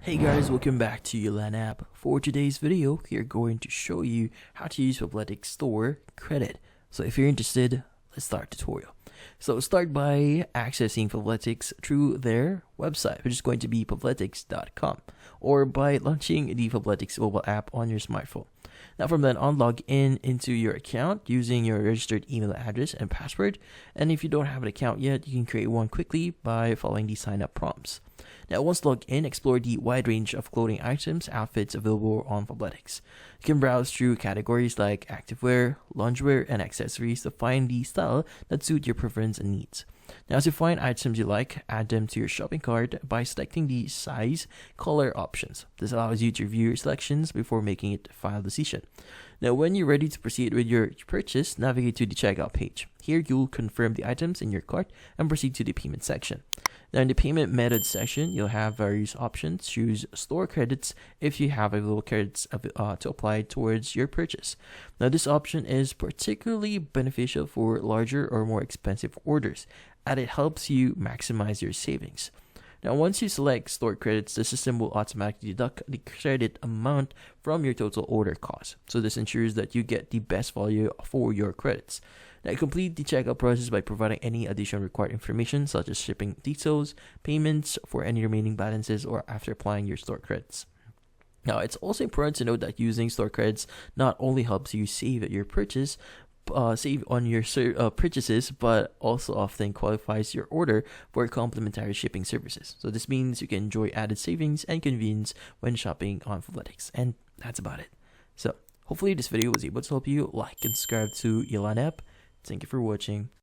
Hey guys, welcome back to Yolan app. For today's video, we are going to show you how to use Fabletics Store Credit. So if you're interested, let's start the tutorial. So start by accessing Fabletics through their website, which is going to be fabletics.com, or by launching the Fabletics mobile app on your smartphone. Now from then on, log in into your account using your registered email address and password. And if you don't have an account yet, you can create one quickly by following the sign up prompts. Now once logged in, explore the wide range of clothing items, outfits available on Fabletics. You can browse through categories like activewear, loungewear, and accessories to find the style that suit your preference and needs. Now as you find items you like, add them to your shopping cart by selecting the size, color options. This allows you to review your selections before making a final decision. Now when you're ready to proceed with your purchase, navigate to the checkout page. Here you'll confirm the items in your cart and proceed to the payment section. Now in the payment method section, you'll have various options. Choose store credits if you have available credits to apply towards your purchase. Now this option is particularly beneficial for larger or more expensive orders, as it helps you maximize your savings. Now once you select store credits, the system will automatically deduct the credit amount from your total order cost. So this ensures that you get the best value for your credits. Now complete the checkout process by providing any additional required information such as shipping details, payments for any remaining balances, or after applying your store credits. Now it's also important to note that using store credits not only helps you save on your purchases, but also often qualifies your order for complimentary shipping services. So this means you can enjoy added savings and convenience when shopping on Fabletics. And that's about it. So hopefully this video was able to help you. Like and subscribe to Yolan app. Thank you for watching.